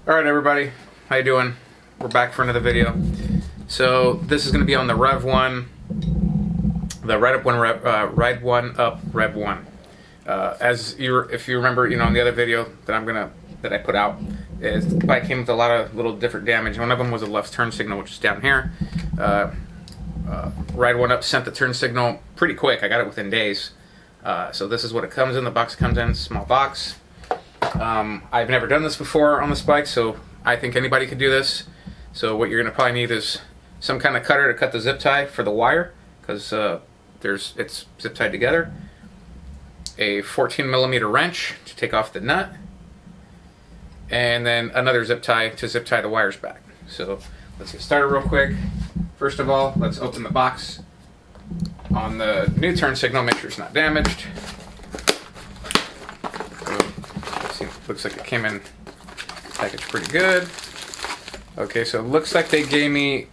Alright everybody, how you doing? We're back for another video. So this is going to be on the Revv1, the Ride1Up Revv1. If you remember, in the other video that I put out, the bike came with a lot of little different damage. One of them was a left turn signal, which is down here. Ride1Up sent the turn signal pretty quick. I got it within days. So this is what it comes in. The box comes in, small box. I've never done this before on this bike, so I think anybody could do this. So what you're going to probably need is some kind of cutter to cut the zip tie for the wire, because it's zip tied together. A 14mm wrench to take off the nut, and then another zip tie to zip tie the wires back. So let's get started real quick. First of all, let's open the box on the new turn signal, make sure it's not damaged. Looks like it came in packaged pretty good. Okay, so it looks like they gave me,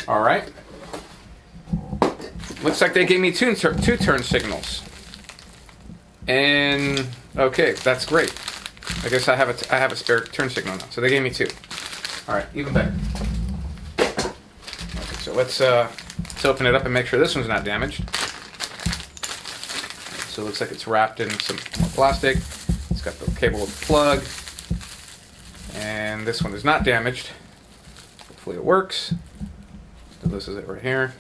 alright. Looks like they gave me two turn signals. And, okay, that's great. I guess I have a spare turn signal now. So they gave me two. Alright, even better. Okay, so let's open it up and make sure this one's not damaged. So it looks like it's wrapped in some more plastic. It's got the cable with the plug. And this one is not damaged. Hopefully it works. So this is it right here.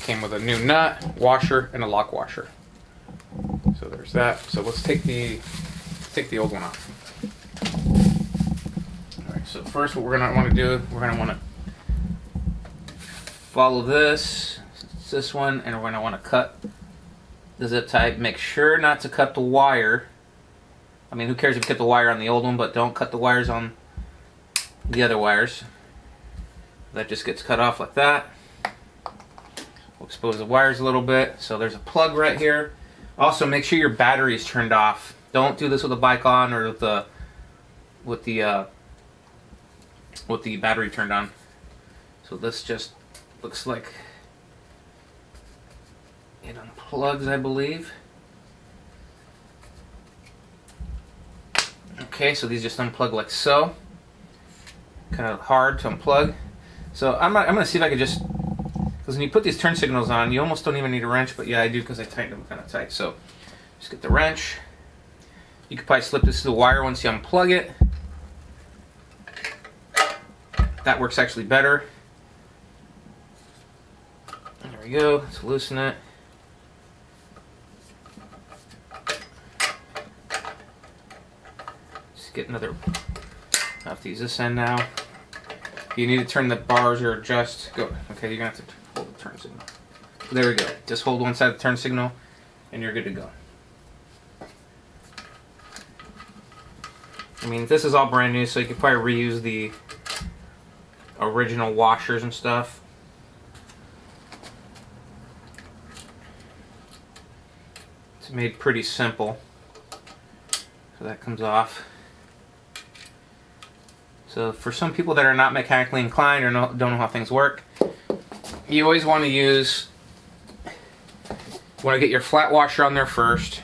Came with a new nut, washer, and a lock washer. So there's that. So let's take the old one off. Alright, so first what we're going to want to do, we're going to want to follow this one, and we're going to want to cut the zip tie. Make sure not to cut the wire. I mean, who cares if you cut the wire on the old one, but don't cut the wires on the other wires. That just gets cut off like that. We'll expose the wires a little bit. So there's a plug right here. Also, make sure your battery is turned off. Don't do this with the bike on or with the battery turned on. So this just looks like it unplugs, I believe. Okay, so these just unplug like so. Kind of hard to unplug. So I'm going to see if I can just, because when you put these turn signals on, you almost don't even need a wrench, but yeah, I do because I tightened them kind of tight. So just get the wrench. You could probably slip this to the wire once you unplug it. That works actually better. There we go. Let's loosen it. Get another. I have to use this end now. If you need to turn the bars or adjust, go. Okay, you're gonna have to hold the turn signal. There we go. Just hold one side of the turn signal, and you're good to go. I mean, this is all brand new, so you could probably reuse the original washers and stuff. It's made pretty simple. So that comes off. So for some people that are not mechanically inclined or don't know how things work, you always want to get your flat washer on there first,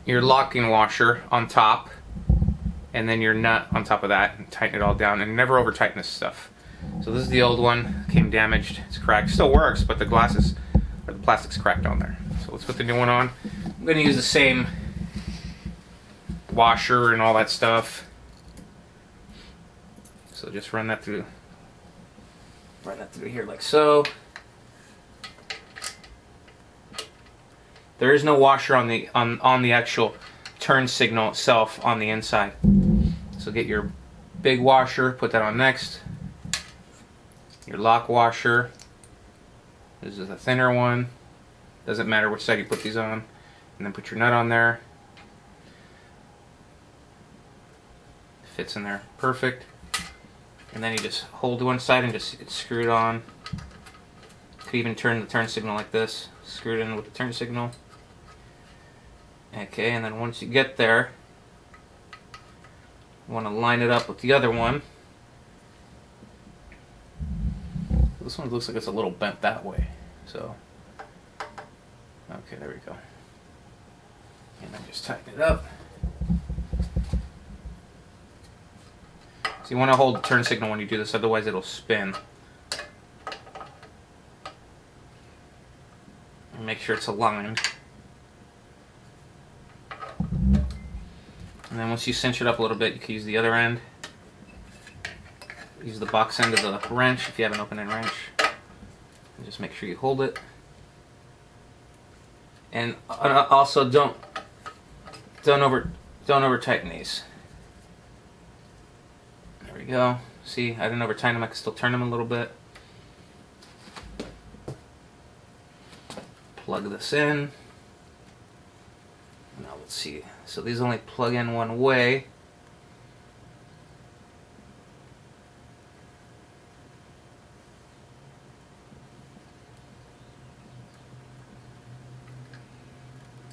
your locking washer on top, and then your nut on top of that, and tighten it all down, and never over tighten this stuff. So this is the old one, came damaged, it's cracked, still works, but the plastic's cracked on there. So let's put the new one on. I'm going to use the same washer and all that stuff. So just run that through here like so. There is no washer on the actual turn signal itself on the inside. So get your big washer, put that on next. Your lock washer. This is a thinner one. Doesn't matter which side you put these on. And then put your nut on there. Fits in there perfect. And then you just hold one side and just screw it on. You could even turn the turn signal like this. Screw it in with the turn signal. Okay, and then once you get there, you want to line it up with the other one. This one looks like it's a little bent that way. So, okay, there we go. And then just tighten it up. So you want to hold the turn signal when you do this, otherwise it'll spin. And make sure it's aligned. And then once you cinch it up a little bit, you can use the other end. Use the box end of the wrench if you have an open end wrench. And just make sure you hold it. And also don't over tighten these. There we go. See, I didn't over tighten them. I can still turn them a little bit. Plug this in. Now let's see. So these only plug in one way.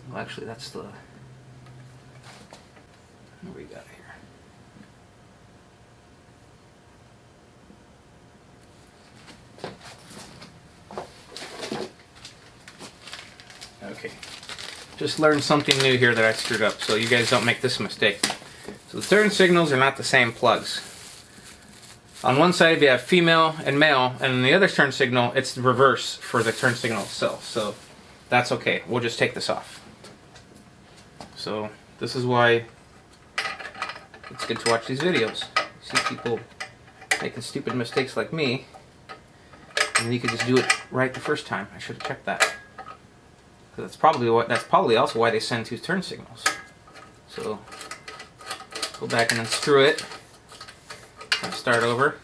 Well, actually, that's the. What do we got here? Okay. Just learned something new here that I screwed up, so you guys don't make this mistake. So the turn signals are not the same plugs. On one side you have female and male, and on the other turn signal it's the reverse for the turn signal itself. So that's okay. We'll just take this off. So this is why it's good to watch these videos. See people making stupid mistakes like me, and then you can just do it right the first time. I should have checked that. That's probably also why they send two turn signals. So go back and unscrew it and start over.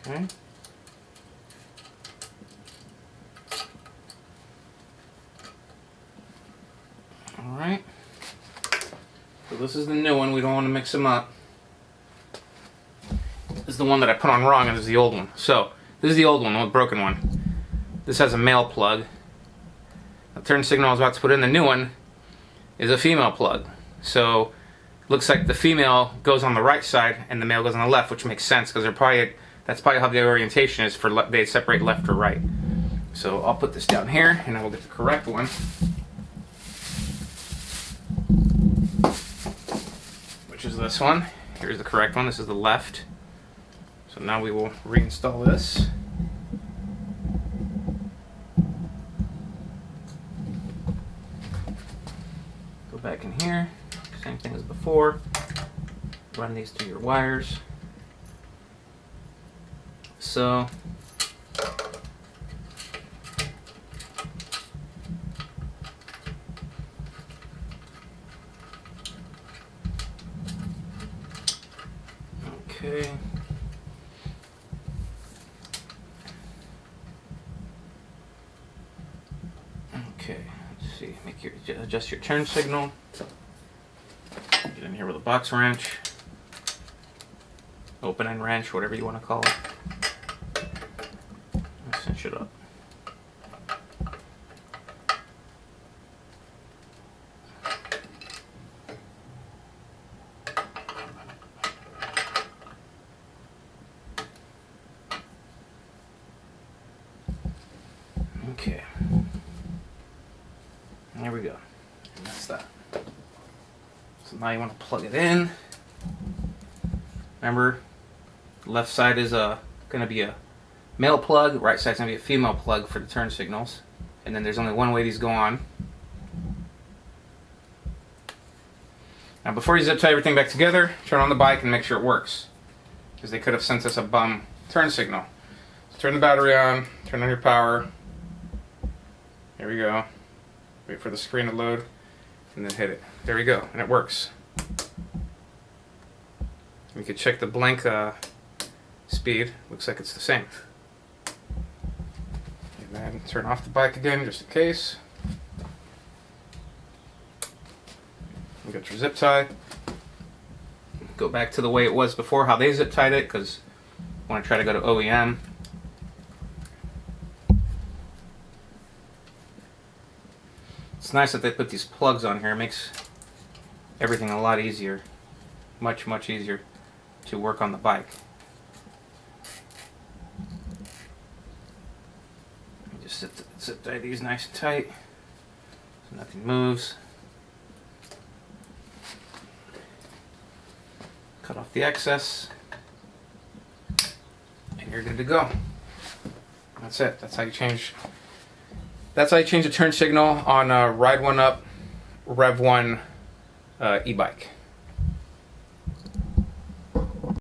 Okay. All right. So this is the new one. We don't want to mix them up. This is the one that I put on wrong, and this is the old one. So this is the old one, the broken one. This has a male plug. The turn signal I was about to put in, the new one, is a female plug. So it looks like the female goes on the right side and the male goes on the left, which makes sense because that's probably how the orientation is for they separate left or right. So I'll put this down here, and I will get the correct one, which is this one. Here's the correct one. This is the left. So now we will reinstall this. Go back in here, same thing as before. Run these through your wires. So okay. Okay, let's see. Adjust your turn signal. Get in here with a box wrench, open end wrench, whatever you want to call it. Let's cinch it up. Okay. There we go. And that's that. So now you want to plug it in. Remember, left side is going to be a male plug, right side's going to be a female plug for the turn signals. And then there's only one way these go on. Now before you zip tie everything back together, turn on the bike and make sure it works, because they could have sent us a bum turn signal. So turn the battery on, turn on your power. Here we go. Wait for the screen to load, and then hit it. There we go, and it works. We could check the blank speed. Looks like it's the same. And then turn off the bike again, just in case. You got your zip tie. Go back to the way it was before, how they zip tied it, because I want to try to go to OEM. It's nice that they put these plugs on here. It makes everything a lot easier. Much, much easier to work on the bike. Just zip tie these nice and tight. So nothing moves. Cut off the excess, and you're good to go. That's it. That's how you change. That's how you change the turn signal on a Ride1Up Revv1 e-bike.